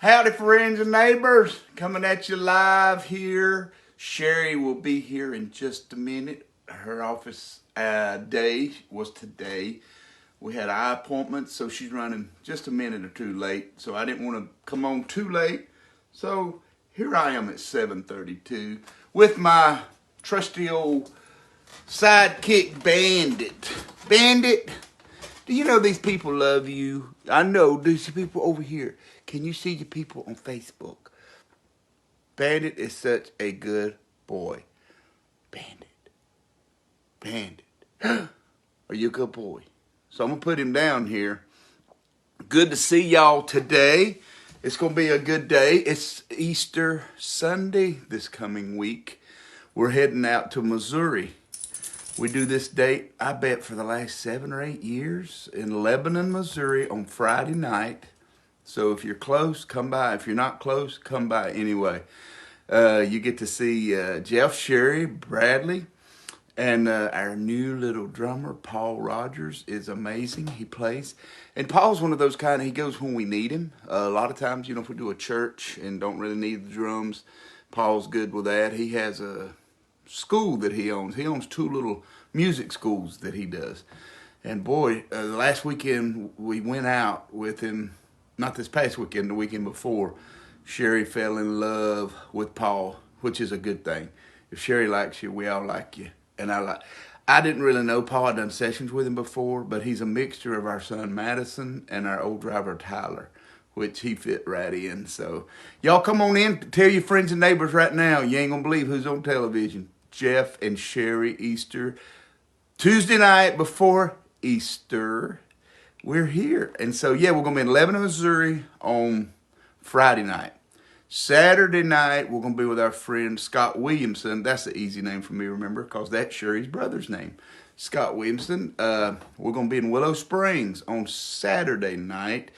Howdy, friends and neighbors. Coming at you live here. Sherry will be here in just a minute. Her office day was today. We had eye appointments, so she's running just a minute or two late. So I didn't want to come on too late. So here I am at 7:32 with my trusty old sidekick, Bandit. Bandit, do you know these people love you? I know these people over here. Can you see the people on Facebook? Bandit is such a good boy. Bandit. Are you a good boy? So I'm going to put him down here. Good to see y'all today. It's going to be a good day. It's Easter Sunday this coming week. We're heading out to Missouri. We do this date, I bet, for the last 7 or 8 years in Lebanon, Missouri on Friday night. So if you're close, come by. If you're not close, come by anyway. You get to see Jeff, Sherry, Bradley, and our new little drummer, Paul Rogers, is amazing. He plays. And Paul's one of those kind, he goes when we need him. A lot of times, if we do a church and don't really need the drums, Paul's good with that. He has a school that he owns. He owns 2 little music schools that he does. And boy, the last weekend we went out with him. Not this past weekend, the weekend before, Sherry fell in love with Paul, which is a good thing. If Sherry likes you, we all like you. And I didn't really know Paul. I'd done sessions with him before, but he's a mixture of our son Madison and our old driver Tyler, which he fit right in. So y'all come on in, tell your friends and neighbors right now. You ain't gonna believe who's on television. Jeff and Sherry Easter. Tuesday night before Easter. We're here. And so, yeah, we're going to be in Lebanon, Missouri on Friday night. Saturday night, we're going to be with our friend Scott Williamson. That's an easy name for me to remember because that's Sherry's brother's name, Scott Williamson. We're going to be in Willow Springs on Saturday night.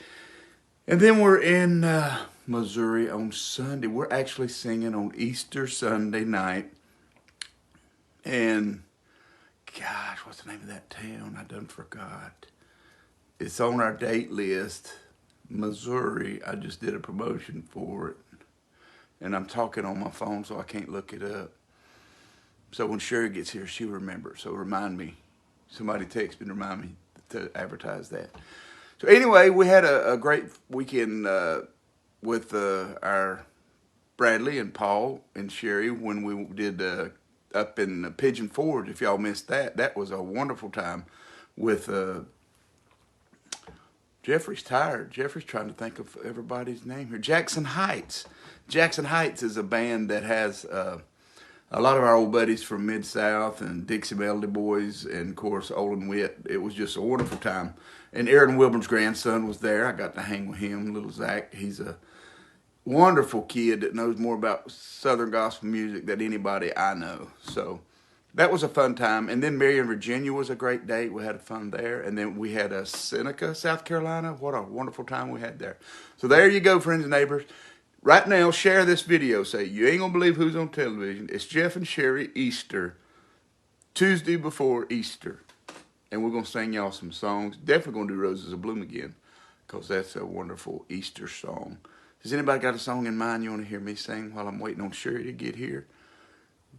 And then we're in Missouri on Sunday. We're actually singing on Easter Sunday night. And, gosh, what's the name of that town? I done forgot. It's on our date list, Missouri. I just did a promotion for it. And I'm talking on my phone, so I can't look it up. So when Sherry gets here, she'll remember. So remind me. Somebody text me to remind me to advertise that. So anyway, we had a great weekend with our Bradley and Paul and Sherry when we did up in Pigeon Forge. If y'all missed that, that was a wonderful time with... Jeffrey's tired. Jeffrey's trying to think of everybody's name here. Jackson Heights. Jackson Heights is a band that has a lot of our old buddies from Mid-South and Dixie Melody Boys and, of course, Olin Witt. It was just a wonderful time. And Aaron Wilburn's grandson was there. I got to hang with him, little Zach. He's a wonderful kid that knows more about Southern gospel music than anybody I know. So that was a fun time. And then Marion, Virginia was a great date. We had fun there. And then we had Seneca, South Carolina. What a wonderful time we had there. So there you go, friends and neighbors. Right now, share this video. Say, you ain't going to believe who's on television. It's Jeff and Sherry Easter, Tuesday before Easter. And we're going to sing y'all some songs. Definitely going to do Roses of Bloom again because that's a wonderful Easter song. Has anybody got a song in mind you want to hear me sing while I'm waiting on Sherry to get here?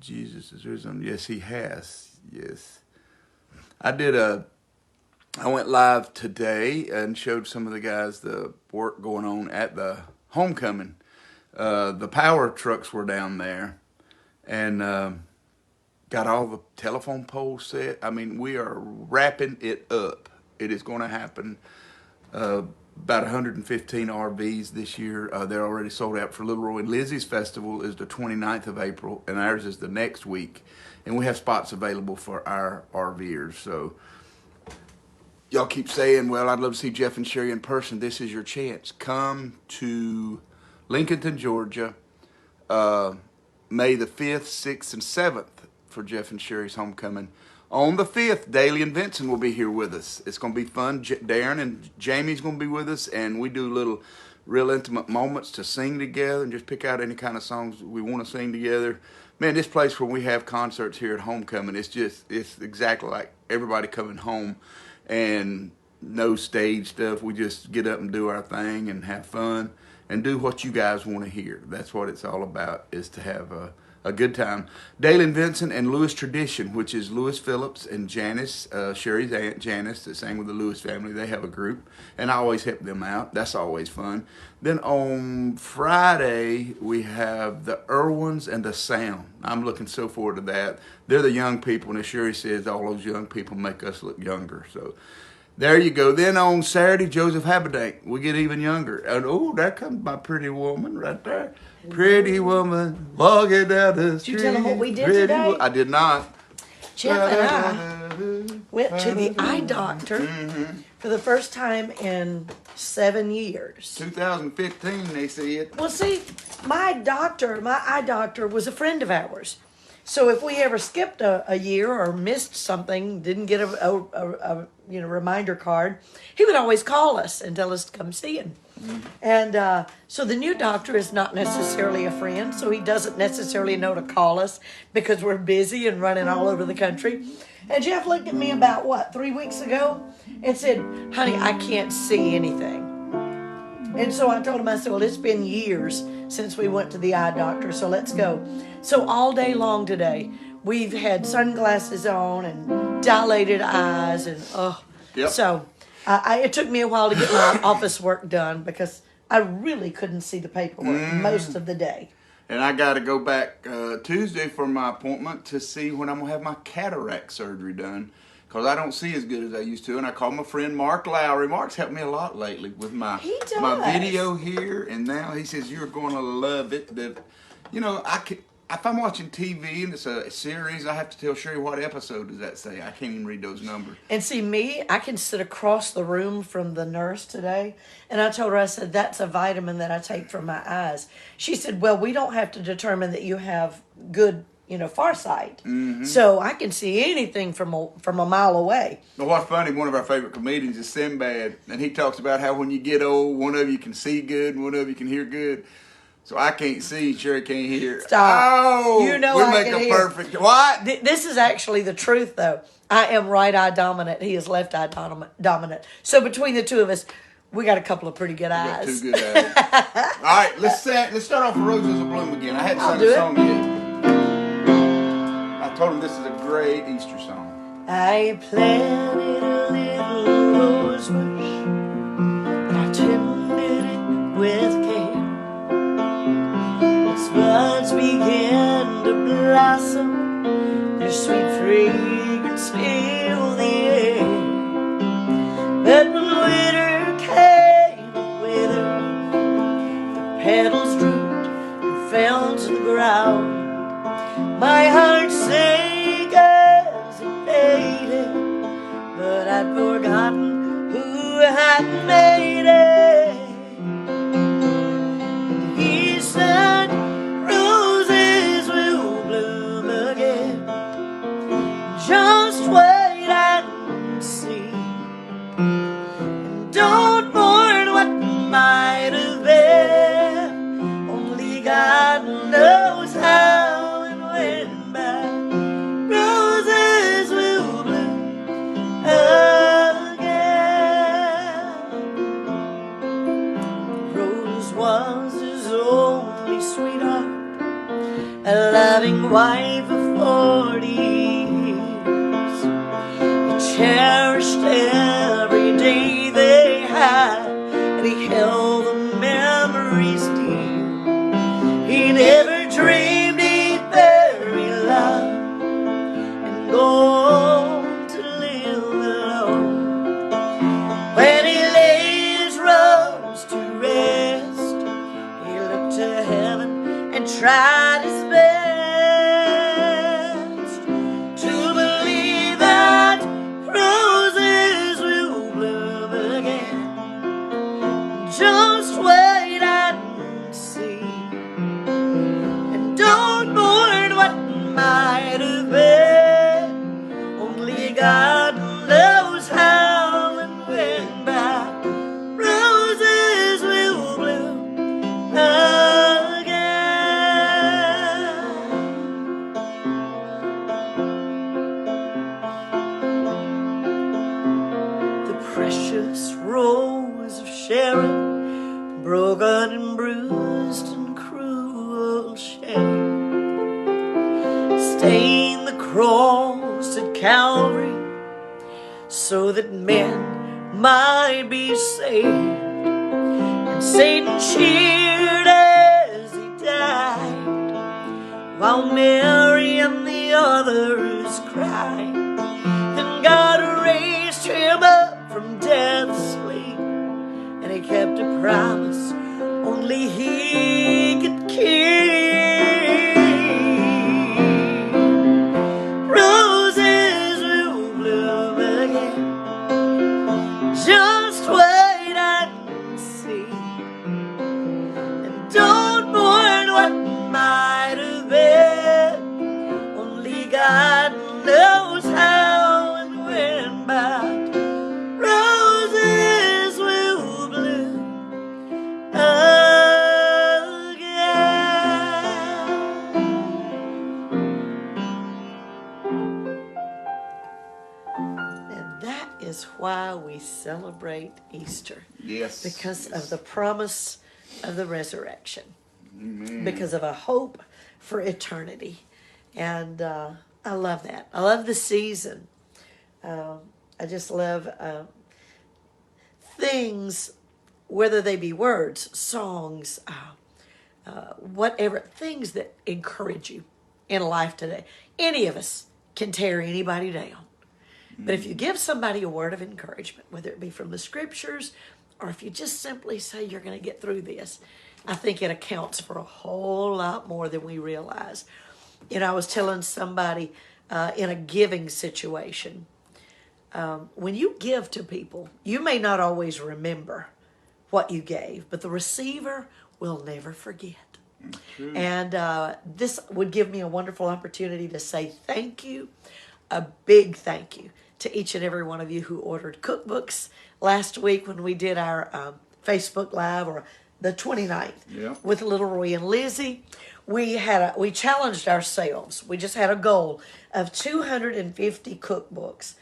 Jesus is risen. Yes, he has. Yes. I went live today and showed some of the guys the work going on at the homecoming. The power trucks were down there and got all the telephone poles set. I mean, we are wrapping it up. It is going to happen. About 115 RVs this year. They're already sold out for Little Roy. And Lizzie's festival is the 29th of April, and ours is the next week. And we have spots available for our RVers. So y'all keep saying, well, I'd love to see Jeff and Sherry in person. This is your chance. Come to Lincolnton, Georgia, May the 5th, 6th, and 7th for Jeff and Sherry's homecoming. On the 5th, Daly and Vincent will be here with us. It's going to be fun. Darren and Jamie's going to be with us, and we do little real intimate moments to sing together and just pick out any kind of songs we want to sing together. Man, this place where we have concerts here at homecoming, it's exactly like everybody coming home and no stage stuff. We just get up and do our thing and have fun. and do what you guys want to hear. That's what it's all about, is to have a good time. Dalen Vincent and Lewis Tradition, which is Lewis Phillips and Janice, Sherry's aunt Janice, that sang with the Lewis family. They have a group, and I always help them out. That's always fun. Then on Friday, we have the Irwins and the Sound. I'm looking so forward to that. They're the young people, and as Sherry says, all those young people make us look younger. So there you go. Then on Saturday, Joseph Haberdank. We get even younger. And oh, there comes my pretty woman right there. Pretty woman walking down the street. Did you tell them what we did today? I did not. Jeff and I went to the eye doctor for the first time in 7 years. 2015, they said. Well, see, my eye doctor was a friend of ours. So if we ever skipped a year or missed something, didn't get a reminder card, he would always call us and tell us to come see him. And so the new doctor is not necessarily a friend, so he doesn't necessarily know to call us because we're busy and running all over the country. And Jeff looked at me about, 3 weeks ago and said, honey, I can't see anything. And so I told him, I said, well, it's been years since we went to the eye doctor, so let's go. So all day long today, we've had sunglasses on and dilated eyes, and So it took me a while to get my office work done because I really couldn't see the paperwork most of the day. And I got to go back Tuesday for my appointment to see when I'm going to have my cataract surgery done, because I don't see as good as I used to. And I called my friend Mark Lowry. Mark's helped me a lot lately with my video here. And now he says, you're going to love it. If I'm watching TV and it's a series, I have to tell Sherry, what episode does that say? I can't even read those numbers. And see, me, I can sit across the room from the nurse today. And I told her, I said, that's a vitamin that I take for my eyes. She said, well, we don't have to determine that you have good farsight. So I can see anything from a mile away. Well, what's funny, one of our favorite comedians is Sinbad, and he talks about how when you get old, one of you can see good and one of you can hear good. So I can't see, Sherry can't hear. Stop. Oh, we I make a perfect. What? This is actually the truth, though. I am right eye dominant. He is left eye dominant. So between the two of us, we got a couple of pretty good eyes. Got two good eyes. All right, let's start off with Roses of Bloom again. I hadn't sung a song yet. I told him this is a great Easter song. I planted a little rose bush, and I tended it with care. Its buds began to blossom, their sweet fragrance filled the air. But when winter came and withered, the petals drooped and fell to the ground. My heart sank as it faded, but I'd forgotten who had made it. And he said, roses will bloom again. Just wait and see. And don't mourn what might have been. Only God knows how. Roses will bloom again. Rose was his only sweetheart, a loving wife of 40 years. He cherished every day they had, and he held the memories dear. He never dreamed he'd bury love and go to live alone. When he laid his rose to rest, he looked to heaven and tried his best to believe that roses will bloom again. Just wait and see, and don't mourn what might have been. Only God knows how and when, but roses will bloom again. The precious rose of Sharon broken and bruised and cruel shame. Stained the cross at Calvary so that men might be saved. And Satan cheered as he died, while Mary and the others cried. And God raised him up from death's sleep, and he kept a promise only he could keep. Roses will bloom again, just wait and see, and don't mourn what might have been. Only God knows how and when, but roses will bloom again. And that is why we celebrate Easter. Yes. Because of the promise of the resurrection. Amen. Because of a hope for eternity. And I love that. I love the season. I just love things, whether they be words, songs, whatever, things that encourage you in life today. Any of us can tear anybody down. But if you give somebody a word of encouragement, whether it be from the scriptures or if you just simply say you're going to get through this, I think it accounts for a whole lot more than we realize. You know, I was telling somebody in a giving situation, when you give to people, you may not always remember what you gave, but the receiver will never forget. And this would give me a wonderful opportunity to say thank you, a big thank you to each and every one of you who ordered cookbooks last week when we did our Facebook Live, or the 29th, with Little Roy and Lizzie. We challenged ourselves. We just had a goal of 250 cookbooks,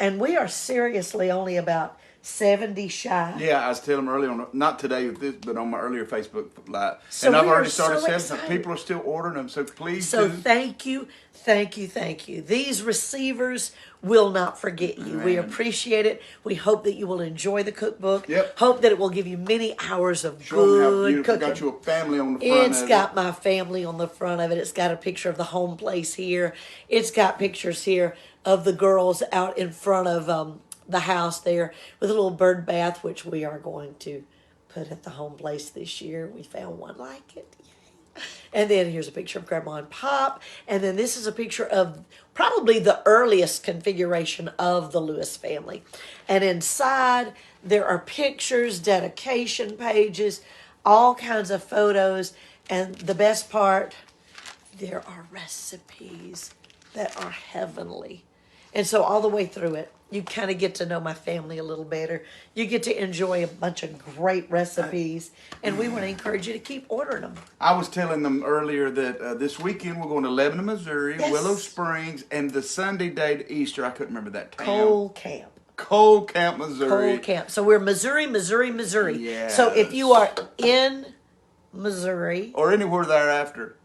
and we are seriously only about 70 shy. Yeah, I was telling them earlier on, not today with this, but on my earlier Facebook Live. So and I've we already are started so selling them. excited. People are still ordering them, so please So do. thank you, thank you, thank you. These receivers will not forget you. We appreciate it. We hope that you will enjoy the cookbook. Yep. Hope that it will give you many hours of Show them how good beautiful. cooking. Got you a family on the front It's of got it. my family on the front of it. It's got a picture of the home place here. It's got pictures here of the girls out in front of the house there with a little bird bath, which we are going to put at the home place this year. We found one like it. Yay. And then here's a picture of Grandma and Pop. And then this is a picture of probably the earliest configuration of the Lewis family. And inside there are pictures, dedication pages, all kinds of photos. And the best part, there are recipes that are heavenly. And so all the way through it, you kind of get to know my family a little better. You get to enjoy a bunch of great recipes. And we want to encourage you to keep ordering them. I was telling them earlier that this weekend we're going to Lebanon, Missouri, Yes. Willow Springs, and the Sunday day to Easter, I couldn't remember that town. Coal Camp. Coal Camp, Missouri. Coal Camp. So we're Missouri. Yes. So if you are in Missouri Or anywhere thereafter.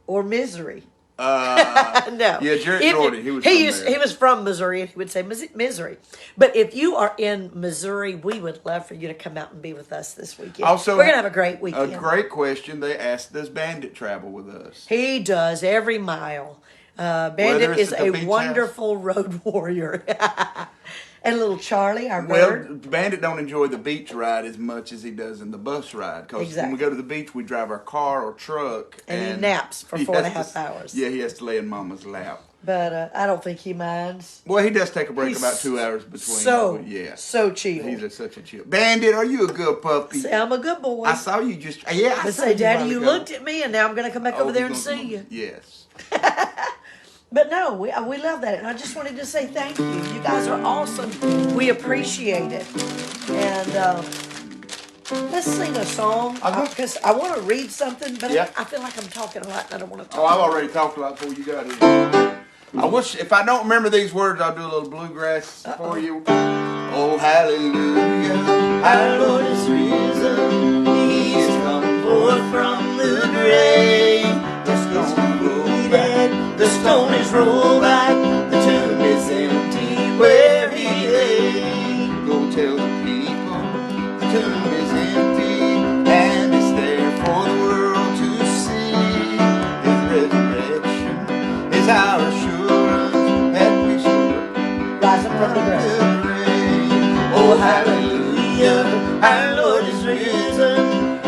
or Misery. No. Yeah, Jared Gordy, he was from there. He was from Missouri, and he would say Misery. But if you are in Missouri, we would love for you to come out and be with us this weekend. Also, we're going to have a great weekend. A great question they asked, does Bandit travel with us? He does every mile. Whether Bandit it's is at the a Beachhouse. wonderful road warrior. And little Charlie, our Well, bird. Bandit don't enjoy the beach ride as much as he does in the bus ride. Because when we Exactly. go to the beach, we drive our car or truck. And he naps for he 4.5 has to- hours. Yeah, he has to lay in Mama's lap. But I don't think he minds. Well, he does take a break He's about 2 hours between. So, but yeah. so chill. He's such a chill. Bandit, are you a good puppy? Say, I'm a good boy. I saw you just. Yeah, I But saw say, Daddy, while you ago. looked at me, and now I'm going to come back over there and he's see you. Yes. But no, we love that. And I just wanted to say thank you. You guys are awesome. We appreciate it. And let's sing a song. Because I want to read something, but Yeah. I feel like I'm talking a lot, and I don't want to talk. Oh, I've already talked a lot before you got here. I wish, if I don't remember these words, I'll do a little bluegrass for you. Oh, hallelujah. Our Lord is risen. He stone is rolled back, the tomb is empty where he lay. Go tell the people the tomb is empty, and it's there for the world to see. His resurrection is our assurance that we shall Rise up from the grave. Oh, hallelujah, our Lord is risen.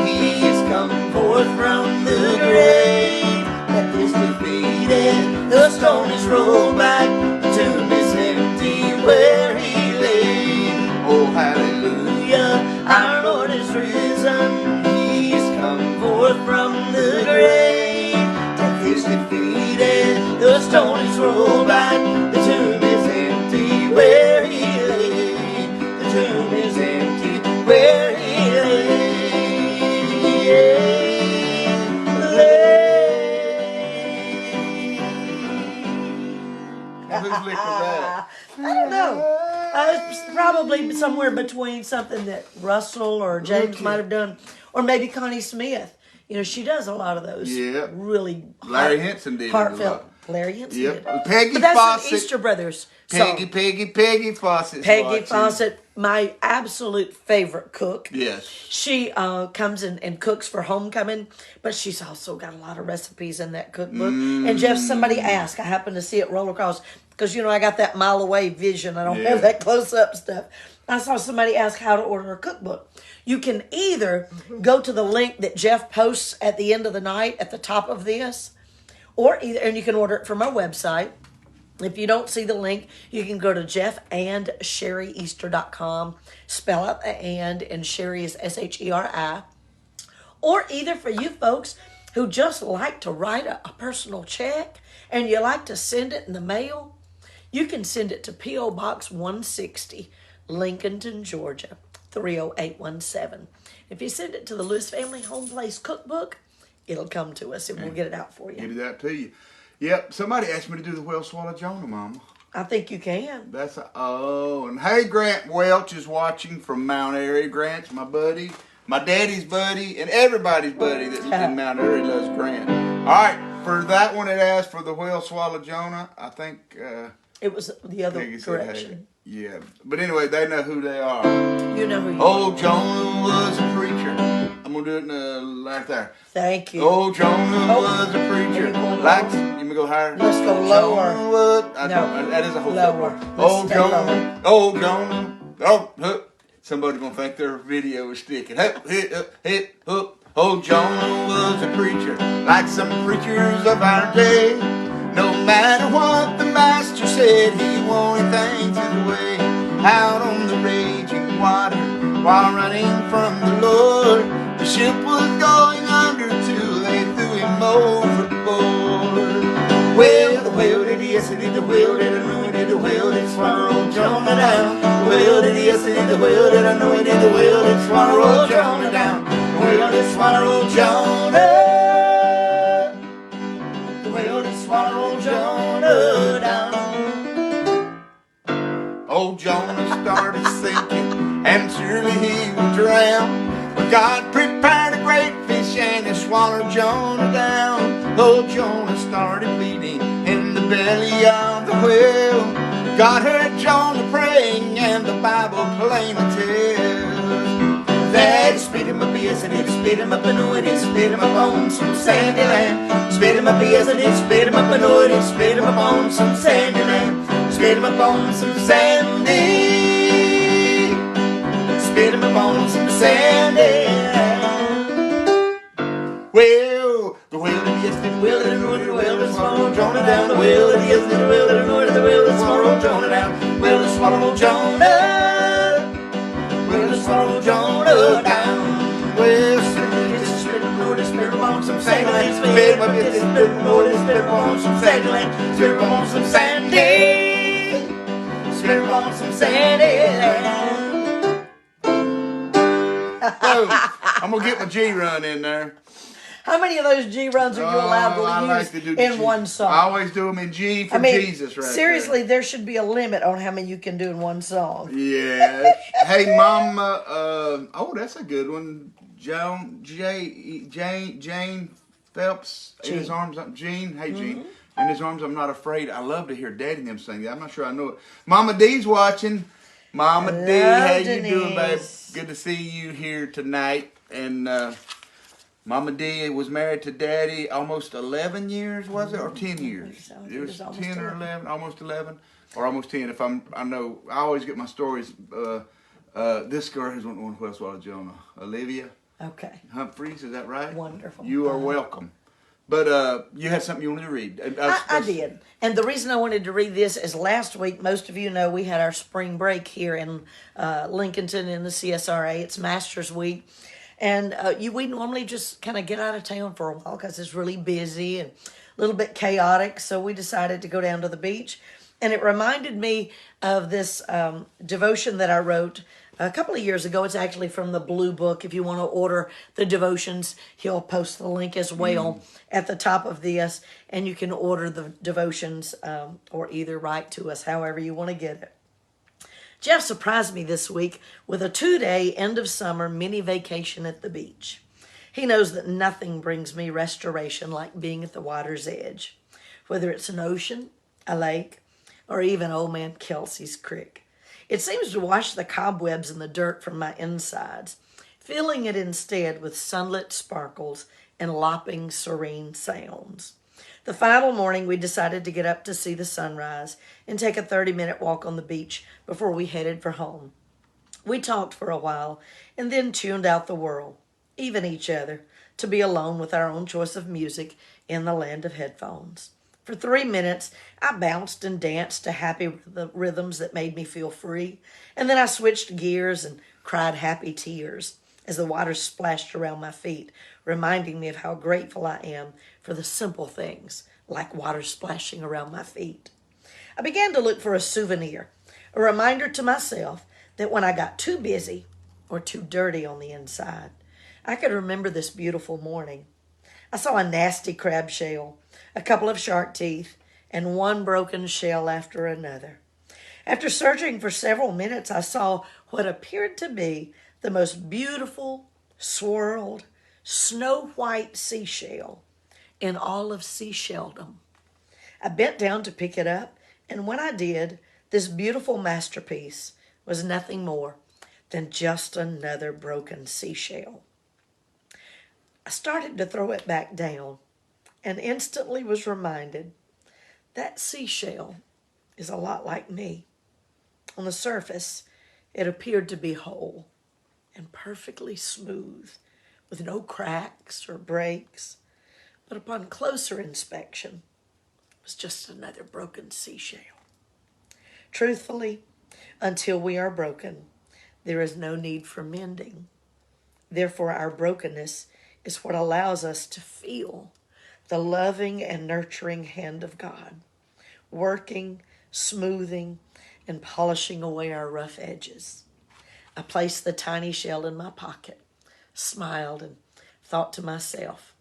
He is come forth from the grave. Death is defeated, the stone is rolled back, the tomb is empty where he lay. Oh, hallelujah, our Lord is risen. He is come forth from the grave. Death is defeated, the stone is rolled back, the tomb is empty where he lay. The tomb is empty where he lay. Whose lick was that? I don't know. It's probably somewhere between something that Russell or James Okay. might have done, or maybe Connie Smith. You know, she does a lot of those. Yeah. Really. Larry Henson did it a heartfelt. lot. Larry Henson Yep. did it. Peggy But that's Fawcett. an Easter Brothers Peggy, song. Peggy Fawcett's Peggy watching. Fawcett, my absolute favorite cook. Yes. She comes in and cooks for homecoming, but she's also got a lot of recipes in that cookbook. And Jeff, somebody asked, I happened to see it roll across, because, you know, I got that mile away vision. I don't Yeah. have that close up stuff. I saw somebody ask how to order a cookbook. You can either go to the link that Jeff posts at the end of the night at the top of this, or either, and you can order it from our website. If you don't see the link, you can go to jeffandSherryEaster.com, spell out the and Sherry is SHERI. Or either for you folks who just like to write a personal check and you like to send it in the mail, you can send it to P.O. Box 160, Lincolnton, Georgia, 30817. If you send it to the Lewis Family Home Place Cookbook, it'll come to us and we'll get it out for you. Get it out to you. Yep. Somebody asked me to do the Whale Swallow Jonah, Mama. I think you can. That's and hey, Grant Welch is watching from Mount Airy. Grant's my buddy, my daddy's buddy, and everybody's buddy that's in Mount Airy loves Grant. All right, for that one, it asked for the Whale Swallow Jonah. I think It was the other Peggy said, direction. hey, yeah, but anyway, they know who they are. You know who you Old Jonah was a preacher. I'm gonna do it in right there. Thank you. Old Jonah was a preacher. Maybe go Like, lower. you may go higher. Let's go Old lower. Jonah was, No. that is a whole Lower. part. Let's Old stay Jonah. Old Jonah. Oh, huh. Somebody gonna think their video is sticking. Hup, hit, up, hit, hook. Old Jonah was a preacher, like some preachers of our day. No matter what the master said, he wanted things his way. Out on the raging water, while running from the Lord, the ship was going under till they threw him overboard. Well, the whale did yes, it did, the whale did, I know it did, the whale did swallow old Jonah down. The whale did yes, it did, the whale did, I know it did, the whale did swallow old Jonah down. The whale did swallow old Jonah. The whale did swallow old Jonah down. Old Jonah started sinking, and surely he would drown. But God prepared a great fish, and it swallowed Jonah down. Old Jonah started bleeding in the belly of the whale. God heard Jonah praying, and the Bible plainly tells that he spit him up, yes, and it spit him up, and oh, it spit him up on some sandy land. Spit him up, yes, and it spit him up, and oh, it spit him up on some sandy land. Spit him up on some sandy. Spit him up on some sandy. Well, the whale did yes, did the whale did the whale did swallow Jonah down. The whale did yes, did the whale did the whale did swallow Jonah down. Whale did swallow Jonah. Whale did swallow Jonah down. Well, spit him up, spit him on some sandy land. Spit him up, spit him on some sandy land. Spit him on some sandy. Spit him on some sandy land. Oh, I'm gonna get my G run in there. How many of those G runs are you allowed to I use like to do the in G. one song? I always do them in G for Jesus, right? seriously, there should be a limit on how many you can do in one song. Yeah. Hey, Mama. Oh, that's a good one. Jane Phelps in his arms up. Jean. Hey, Jean. In his arms, I'm not afraid. I love to hear Daddy and them sing that. I'm not sure I know it. Mama D's watching. Mama D, how you doing, babe? Good to see you here tonight. And Mama D was married to Daddy almost 11 years, was it? Or 10 years? It was 10 or 11, almost 11. Or almost 10, if I know. I always get my stories. This girl who's one who else was Jonah? Olivia? Okay. Humphreys, is that right? Wonderful. You are welcome. But you had something you wanted to read. I did. And the reason I wanted to read this is last week, most of you know, we had our spring break here in Lincolnton in the CSRA. It's Masters Week. And we normally just kind of get out of town for a while because it's really busy and a little bit chaotic. So we decided to go down to the beach. And it reminded me of this devotion that I wrote a couple of years ago. It's actually from the Blue Book. If you want to order the devotions, he'll post the link as well at the top of this. And you can order the devotions or either write to us, however you want to get it. Jeff surprised me this week with a 2-day end of summer mini vacation at the beach. He knows that nothing brings me restoration like being at the water's edge, whether it's an ocean, a lake, or even old man Kelsey's creek. It seems to wash the cobwebs and the dirt from my insides, filling it instead with sunlit sparkles and lopping serene sounds. The final morning, we decided to get up to see the sunrise and take a 30-minute walk on the beach before we headed for home. We talked for a while and then tuned out the world, even each other, to be alone with our own choice of music in the land of headphones. For 3 minutes, I bounced and danced to happy rhythms that made me feel free, and then I switched gears and cried happy tears as the water splashed around my feet, reminding me of how grateful I am for the simple things like water splashing around my feet. I began to look for a souvenir, a reminder to myself that when I got too busy or too dirty on the inside, I could remember this beautiful morning. I saw a nasty crab shell, a couple of shark teeth, and one broken shell after another. After searching for several minutes, I saw what appeared to be the most beautiful, swirled, snow-white seashell in all of Seashelldom. I bent down to pick it up, and when I did, this beautiful masterpiece was nothing more than just another broken seashell. I started to throw it back down and instantly was reminded that seashell is a lot like me. On the surface, it appeared to be whole and perfectly smooth, with no cracks or breaks, but upon closer inspection, it was just another broken seashell. Truthfully, until we are broken, there is no need for mending. Therefore, our brokenness is what allows us to feel the loving and nurturing hand of God, working, smoothing, and polishing away our rough edges. I placed the tiny shell in my pocket, smiled, and thought to myself,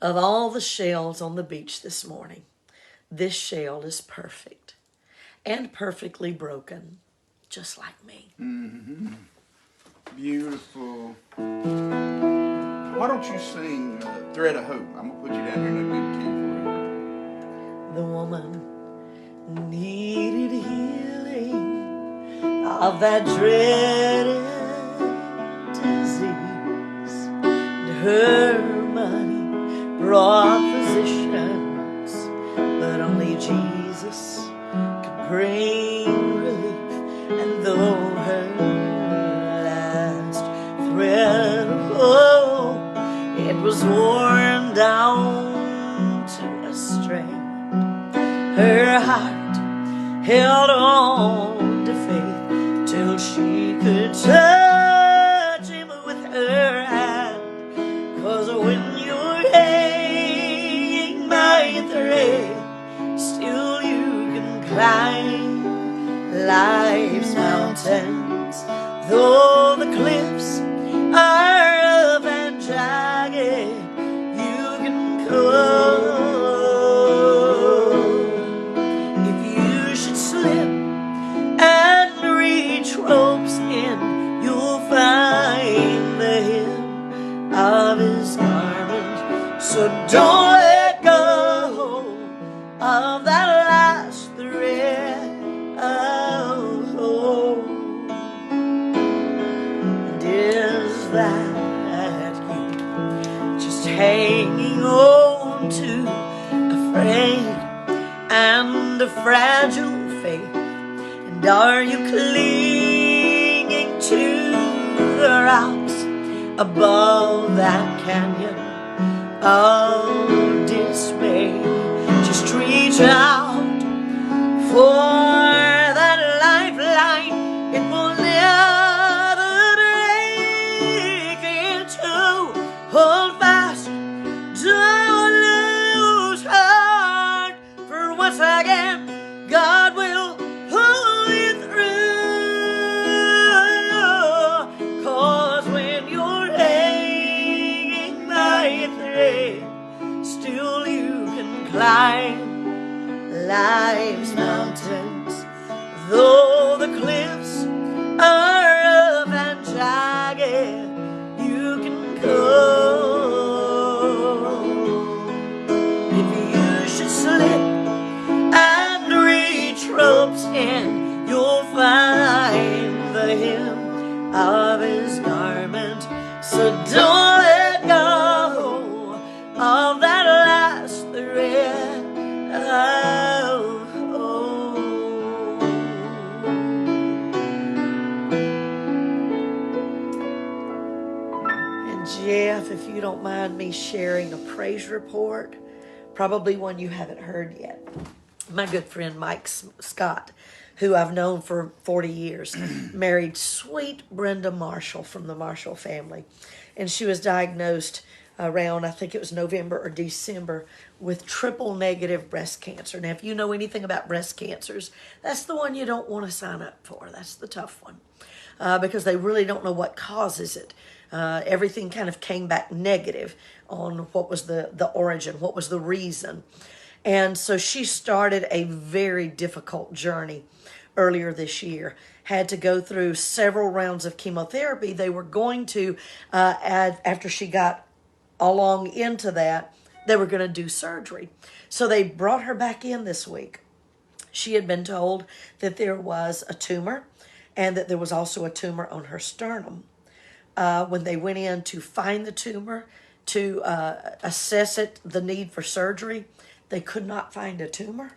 of all the shells on the beach this morning, this shell is perfect and perfectly broken, just like me. Mm-hmm. Beautiful. Why don't you sing Thread of Hope? I'm going to put you down here in a good key for it. The woman needed healing of that dreaded disease. And her money brought physicians, but only Jesus could bring relief. And though her last thread of hope, it was worn down to a strand, her heart held on to faith till she could touch him with her hand. 'Cause when you're hanging by a thread, still you can climb life's mountains. Though the cliffs are rough and jagged, you can come. If you should slip and reach rope's end, you'll find the hem of his garment. So don't let go of that last thread of hope. And is that you just hanging on to a frayed and a fragile faith? And are you clinging to the rocks above that canyon of dismay? Just reach out for that lifeline. It will never break. Into hold fast, don't lose heart, for once again God will pull you through. 'Cause when you're hanging by a thread, still you can climb life's mountains, though the cliffs are rough and jagged. You can go. If you should slip and reach rope's end, you'll find the hem of his garment. So don't let go of that last thread of hope. And Jeff, if you don't mind me sharing a praise report, probably one you haven't heard yet. My good friend Mike Scott, who I've known for 40 years, married sweet Brenda Marshall from the Marshall family. And she was diagnosed around, I think it was November or December, with triple negative breast cancer. Now, if you know anything about breast cancers, that's the one you don't want to sign up for. That's the tough one, because they really don't know what causes it. Everything kind of came back negative on what was the origin, what was the reason. And so she started a very difficult journey earlier this year. Had to go through several rounds of chemotherapy. They were going to, after she got along into that, they were going to do surgery. So they brought her back in this week. She had been told that there was a tumor and that there was also a tumor on her sternum. When they went in to find the tumor, to assess it, the need for surgery, they could not find a tumor.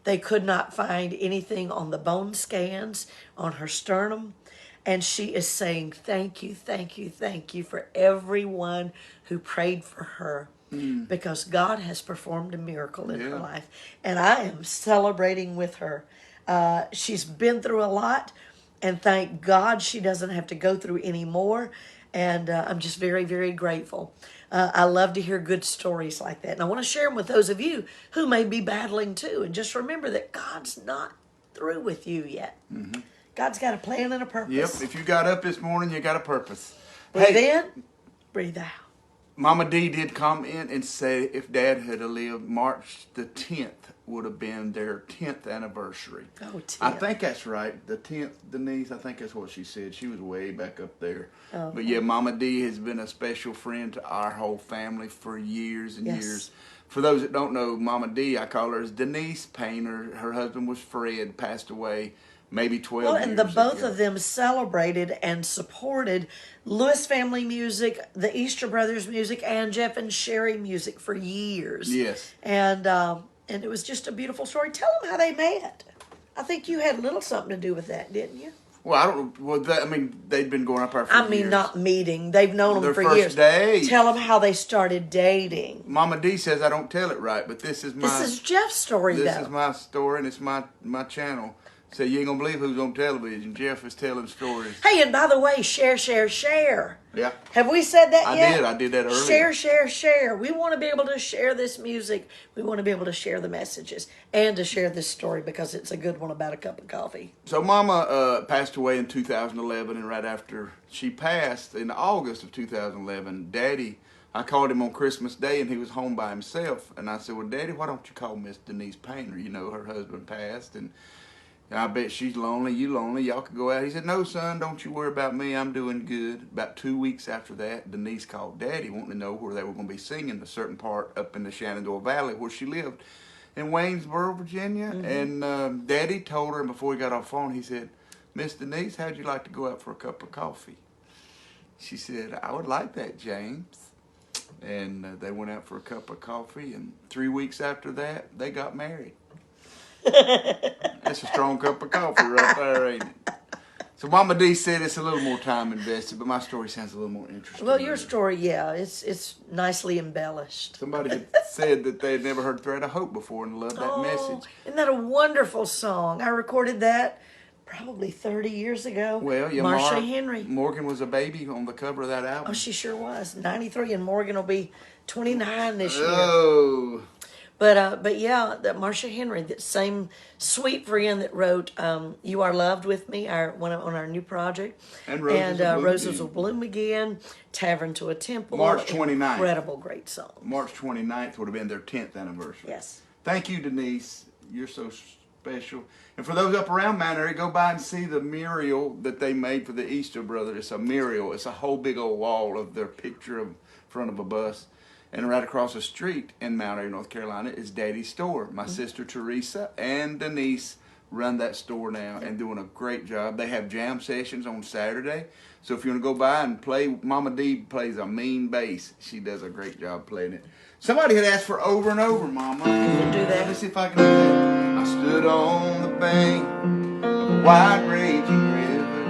They could not find anything on the bone scans on her sternum. And she is saying, thank you, thank you, thank you for everyone who prayed for her. Because God has performed a miracle in her life. And I am celebrating with her. She's been through a lot. And thank God she doesn't have to go through any more. And I'm just very, very grateful. I love to hear good stories like that. And I want to share them with those of you who may be battling too. And just remember that God's not through with you yet. Mm-hmm. God's got a plan and a purpose. Yep, if you got up this morning, you got a purpose. Breathe in, breathe out. Mama D did comment and say if Dad had lived, March the 10th would have been their 10th anniversary. Oh, 10th. I think that's right. The 10th, Denise, I think that's what she said. She was way back up there. Oh, but yeah, Mama D has been a special friend to our whole family for years and years. For those that don't know, Mama D, I call her as Denise Painter. Her husband was Fred, passed away maybe 12 years ago. Well, and the both of them celebrated and supported Lewis family music, the Easter Brothers music, and Jeff and Sherry music for years. Yes. And it was just a beautiful story. Tell them how they met. I think you had a little something to do with that, didn't you? Well, I don't. Well, they've been going up there for years. I mean, not meeting. They've known them for years. Their first date. Tell them how they started dating. Mama D says I don't tell it right, but this is Jeff's story, This is my story, and it's my channel. So you ain't gonna believe who's on television. Jeff is telling stories. Hey, and by the way, share. Yeah. Have we said that yet? I did that earlier. Share. We want to be able to share this music. We want to be able to share the messages and to share this story because it's a good one about a cup of coffee. So Mama passed away in 2011, and right after she passed, in August of 2011, Daddy, I called him on Christmas Day, and he was home by himself. And I said, well, Daddy, why don't you call Miss Denise Painter? You know, her husband passed, and I bet she's lonely, you lonely, y'all could go out. He said, no, son, don't you worry about me, I'm doing good. About 2 weeks after that, Denise called Daddy, wanting to know where they were going to be singing a certain part up in the Shenandoah Valley where she lived. in Waynesboro, Virginia. Mm-hmm. And Daddy told her, and before he got off the phone, he said, Miss Denise, how'd you like to go out for a cup of coffee? She said, I would like that, James. And they went out for a cup of coffee, and 3 weeks after that, they got married. That's a strong cup of coffee right there, ain't it? So Mama D said it's a little more time invested, but my story sounds a little more interesting. Well, your story, yeah, it's nicely embellished. Somebody had said that they had never heard Thread of Hope before and loved that message. Isn't that a wonderful song? I recorded that probably 30 years ago. Well, yeah, Marcia Henry. Morgan was a baby on the cover of that album. Oh, she sure was. 93, and Morgan will be 29 this year. Oh. But yeah, that Marcia Henry, that same sweet friend that wrote "You Are Loved with Me," on our new project, and Roses Will Bloom Again, Tavern to a Temple, March 29th. Incredible, great song. March 29th would have been their 10th anniversary. Yes. Thank you, Denise. You're so special. And for those up around Mount Airy, go by and see the mural that they made for the Easter Brothers. It's a mural. It's a whole big old wall of their picture in front of a bus. And right across the street in Mount Airy, North Carolina, is Daddy's store. My sister Teresa and Denise run that store now and doing a great job. They have jam sessions on Saturday. So if you want to go by and play, Mama D plays a mean bass. She does a great job playing it. Somebody had asked for Over and Over, Mama. You can do that. Let me see if I can do that. I stood on the bank of a wide raging river,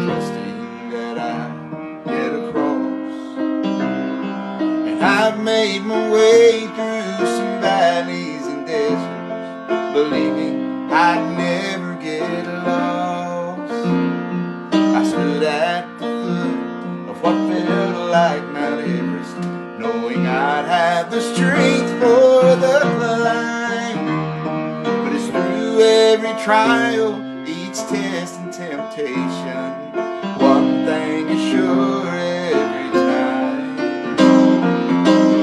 trusting that I'd get across. I've made my way through some valleys and deserts, believing I'd never get lost. I stood at the foot of what felt like Mount Everest, knowing I'd have the strength for the climb. But it's through every trial, each test and temptation, one thing is sure every time.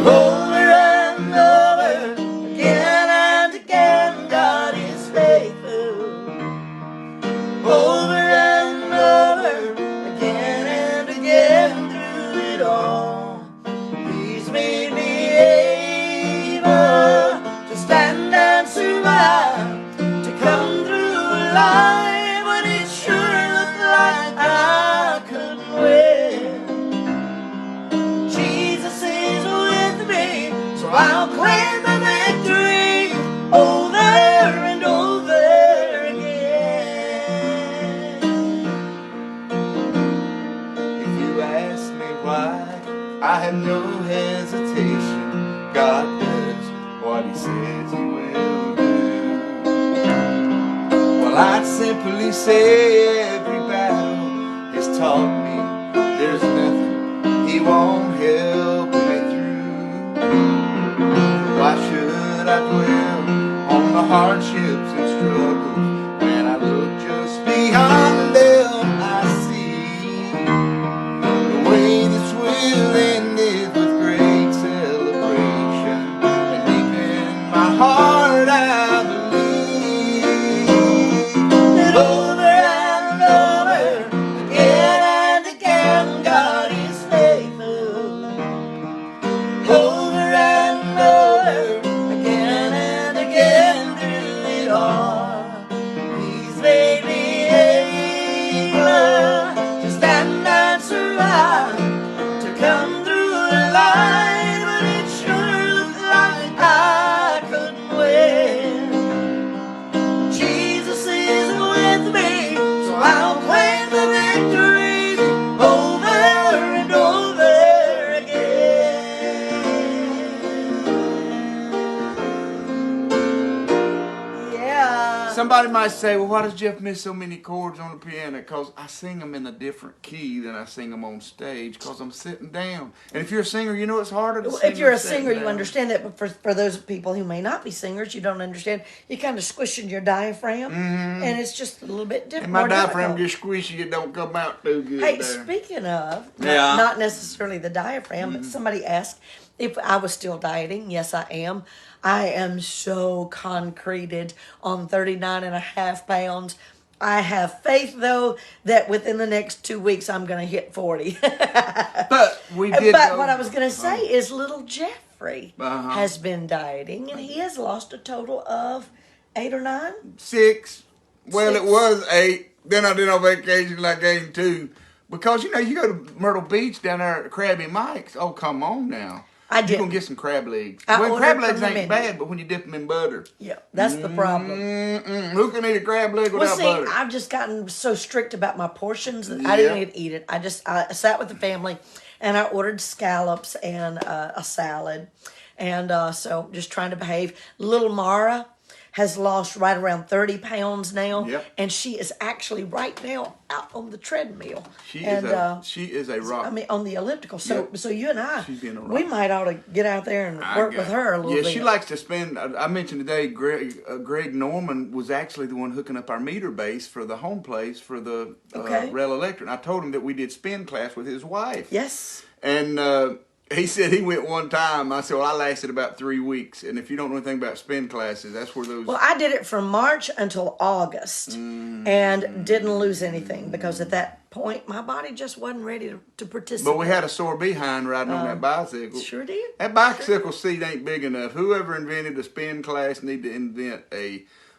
Over and over, again and again, God is faithful. Over and over, again and again, through it all, He's made me able to stand and survive, to come through alive when it sure looked like I couldn't win. Jesus is with me, so I'll claim the victory over and over again. If you ask me why, I have no hesitation. God does what He says He will do. Well, I'd simply say every battle has taught me there's nothing He won't help me through. Why should I dwell on the hardships and struggles when I look just beyond them? I see the way this will ended with great celebration, and deep in my heart I believe that over and over, again and again, God is faithful. Over and over, again and again, through it all, He's made me able to stand and survive, to come through alive when it sure looked like I couldn't win. Jesus is with me, so I'll claim the victory over and over again. Yeah. Somebody might say, well, why does Jeff miss so many chords on the piano? Because I sing them in a different key than I sing them on stage, because I'm sitting down. And if you're a singer, you know it's harder to sing. If you're a than sitting singer, you down. understand that. But for those people who may not be singers, you don't understand. You kind of squishing your diaphragm, and it's just a little bit different. And my more diaphragm difficult. gets squishy, it don't come out too good Hey, there. speaking of, Yeah. not necessarily the diaphragm, but somebody asked if I was still dieting. Yes, I am. I am so concreted on 39 and a half pounds. I have faith, though, that within the next 2 weeks I'm going to hit 40. But we did. But what I was going to say is little Jeffrey. Jeffrey has been dieting, and he has lost a total of 8 or 9. 6. Well, 6. it was 8. Then I did on vacation, and I gained 2. Because, you go to Myrtle Beach down there at Krabby Mike's. Oh, come on now. You're going to get some crab legs. Well, crab legs ain't bad, but when you dip them in butter. Yeah, that's the problem. Who can eat a crab leg without butter? I've just gotten so strict about my portions that I didn't even eat it. I sat with the family, and I ordered scallops and a salad. And so just trying to behave. Little Mara has lost right around 30 pounds now. Yep. And she is actually right now out on the treadmill. She is a rock. I mean, on the elliptical. So Yep. so you and I, She's being a rock. we might ought to get out there and work with her a little bit. Yeah, she likes to spend. I mentioned today, Greg Norman was actually the one hooking up our meter base for the home place for the Rail Electric. And I told him that we did spin class with his wife. Yes. And he said he went one time. I said, well, I lasted about 3 weeks. And if you don't know anything about spin classes, that's where those... Well, I did it from March until August and didn't lose anything because at that point, my body just wasn't ready to participate. But we had a sore behind riding on that bicycle. Sure did. That bicycle seat ain't big enough. Whoever invented a spin class need to invent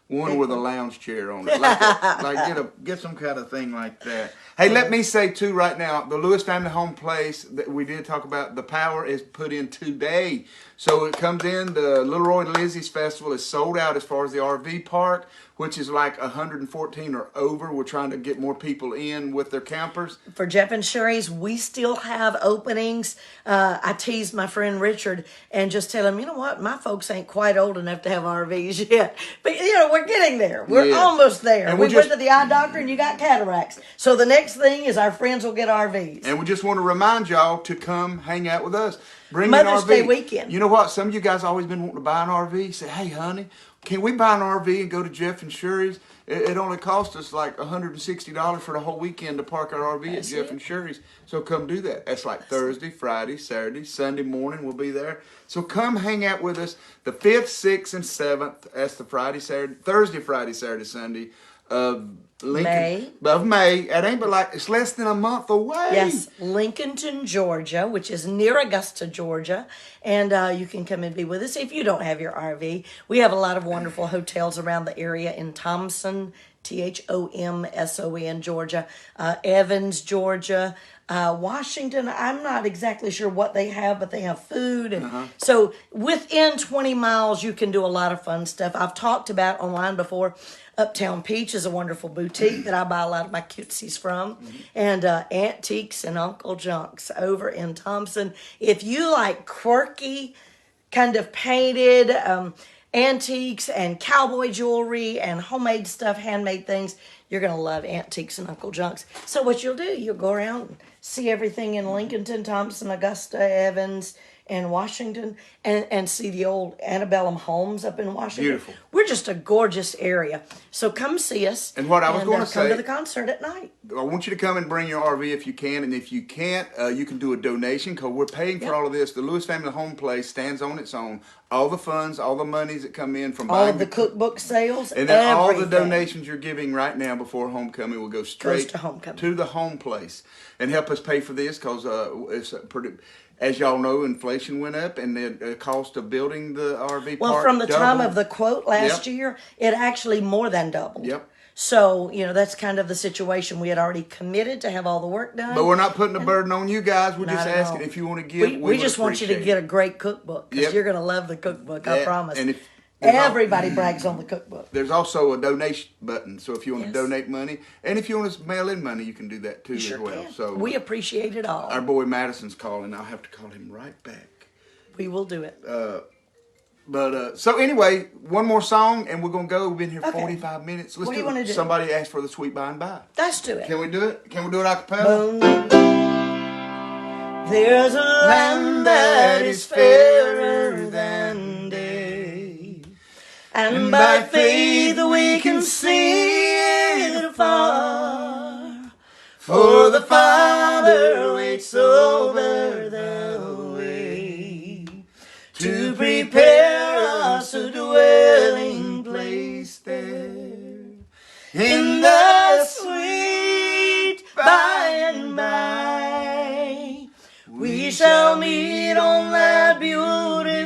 one with a lounge chair on it. Get some kind of thing like that. Hey, let me say too right now, the Lewis Family Home Place that we did talk about, the power is put in today. So it comes in, the Little Roy and Lizzie's Festival is sold out as far as the RV park, which is like 114 or over. We're trying to get more people in with their campers. For Jeff and Sherry's, we still have openings. I teased my friend Richard and just tell him, you know what, my folks ain't quite old enough to have RVs yet. But, we're getting there. We're almost there. And we went to the eye doctor and you got cataracts. So the next thing is our friends will get RVs. And we just want to remind y'all to come hang out with us. Bring Mother's an RV. Day weekend. You know what? Some of you guys always been wanting to buy an RV. Say, hey, honey, can we buy an RV and go to Jeff and Sherry's? It only cost us like $160 for the whole weekend to park our RV at Jeff and Sherry's. So come do that. That's like Thursday, Friday, Saturday, Sunday morning. We'll be there. So come hang out with us the 5th, 6th, and 7th. That's the Thursday, Friday, Saturday, Sunday of May. It ain't but it's less than a month away. Yes, Lincolnton, Georgia, which is near Augusta, Georgia. And you can come and be with us if you don't have your RV. We have a lot of wonderful hotels around the area in Thompson, Thomson, Georgia, Evans, Georgia, Washington. I'm not exactly sure what they have, but they have food. And so within 20 miles, you can do a lot of fun stuff. I've talked about online before. Uptown Peach is a wonderful boutique that I buy a lot of my cutesies from. And Antiques and Uncle Junk's over in Thompson. If you like quirky, kind of painted antiques and cowboy jewelry and homemade stuff, handmade things, you're going to love Antiques and Uncle Junk's. So what you'll do, you'll go around and see everything in Lincolnton, Thompson, Augusta, Evans, and Washington, and see the old antebellum homes up in Washington. Beautiful. We're just a gorgeous area. So come see us. And what I was going to say, come to the concert at night. I want you to come and bring your RV if you can. And if you can't, you can do a donation because we're paying for all of this. The Lewis Family Home Place stands on its own. All the funds, all the monies that come in from all of the cookbook sales, and then all the donations you're giving right now before homecoming will go straight to homecoming, to the home place, and help us pay for this because it's pretty. As y'all know, inflation went up, and the cost of building the RV park well, from the doubled. Time of the quote last year, it actually more than doubled. Yep. So, that's kind of the situation. We had already committed to have all the work done. But we're not putting the burden on you guys. We're just asking if you want to give. We just want you to get a great cookbook because you're going to love the cookbook, I promise. And everybody brags on the cookbook. There's also a donation button, so if you want to donate money, and if you want to mail in money, you can do that too as well. So we appreciate it all. Our boy Madison's calling. I'll have to call him right back. We will do it. So anyway, one more song, and we're gonna go. We've been here 45 minutes. Let's what do you want to do? Somebody asked for the Sweet By and By. Let's do it. Can we do it? Can we do it a cappella? There's a land that is fairer than day, and by faith we can see it afar. For the Father waits over the way to prepare us a dwelling place there in the sweet by and by. We shall meet on that beautiful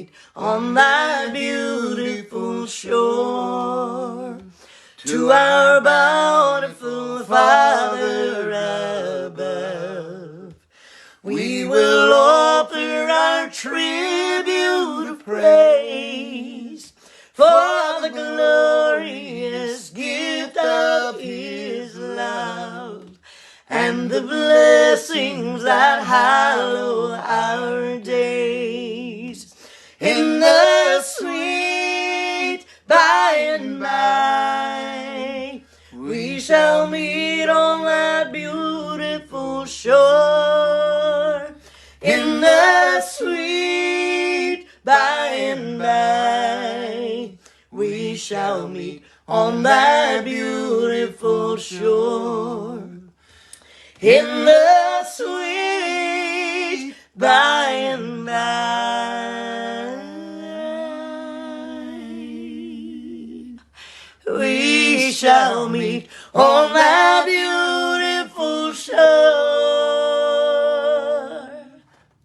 meet on thy beautiful shore. To our bountiful Father above, we will offer our tribute of praise for the glorious gift of His love and the blessings that hallow our days. In the sweet by and by, we shall meet on that beautiful shore. In the sweet by and by, we shall meet on that beautiful shore. In the sweet by and by, we shall meet on that beautiful shore.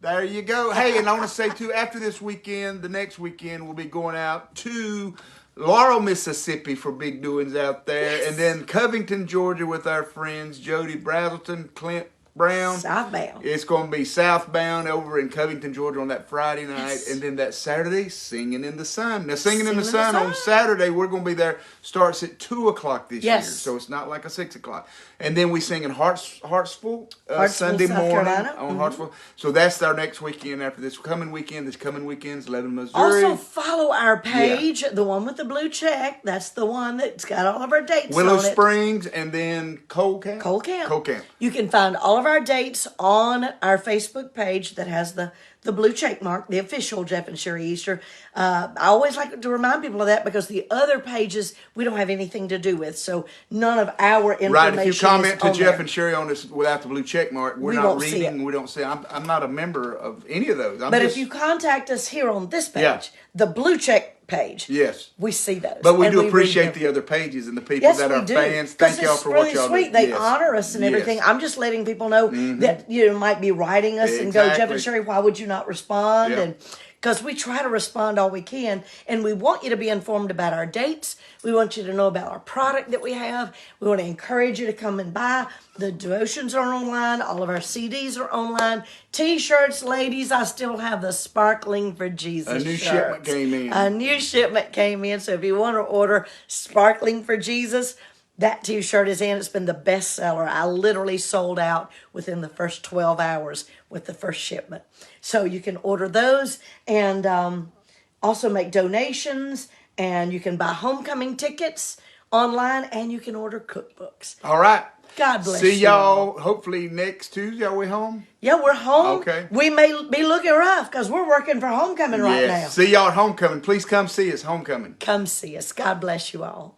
There you go. Hey, and I want to say too, after this weekend, the next weekend, we'll be going out to Laurel, Mississippi for big doings out there. Yes. And then Covington, Georgia with our friends Jody Brazelton, Clint Brown. Southbound. It's going to be southbound over in Covington, Georgia on that Friday night. Yes. And then that Saturday, Singing in the Sun. Now, Singing in the Singing in the Sun on Sun. Saturday, we're going to be there. Starts at 2 o'clock this Yes. year. So it's not like a 6 o'clock. And then we sing in Hartsville, Hartsville, Sunday South morning Carolina. on Hartsville. So that's our next weekend after this coming weekend. This coming weekend's Lebanon, Missouri. Also follow our page, the one with the blue check. That's the one that's got all of our dates Willow on it. Springs and then Cole Camp. Cole Camp. Cole Camp. You can find all of our dates on our Facebook page that has the blue check mark, the official Jeff and Sherry Easter. I always like to remind people of that because the other pages we don't have anything to do with. So none of our information Right, if you comment is to on Jeff there. and Sherry on this without the blue check mark, we're We not won't see reading. it. We don't see. I'm not a member of any of those. But if you contact us here on this page, Yeah. the blue check page, yes, we see those. but we and do read appreciate them. the other pages and the people Yes, that we are do. fans. 'Cause Thank y'all it's for really what y'all sweet. do. They Yes. honor us and everything. Yes. I'm just letting people know that you might be writing us and go, Jeff Exactly. and Sherry, why would you not respond? Yeah. And because we try to respond all we can, and we want you to be informed about our dates. We want you to know about our product that we have. We want to encourage you to come and buy. The devotions are online. All of our CDs are online. T-shirts, ladies, I still have the Sparkling for Jesus A new shirts. shipment came in. A new shipment came in. So if you want to order Sparkling for Jesus, that T-shirt is in. It's been the best seller. I literally sold out within the first 12 hours with the first shipment. So you can order those and also make donations. And you can buy homecoming tickets online and you can order cookbooks. All right. God bless See you all. y'all hopefully next Tuesday. Are we home? Yeah, we're home. Okay. We may be looking rough because we're working for homecoming right now. See y'all at homecoming. Please come see us homecoming. Come see us. God bless you all.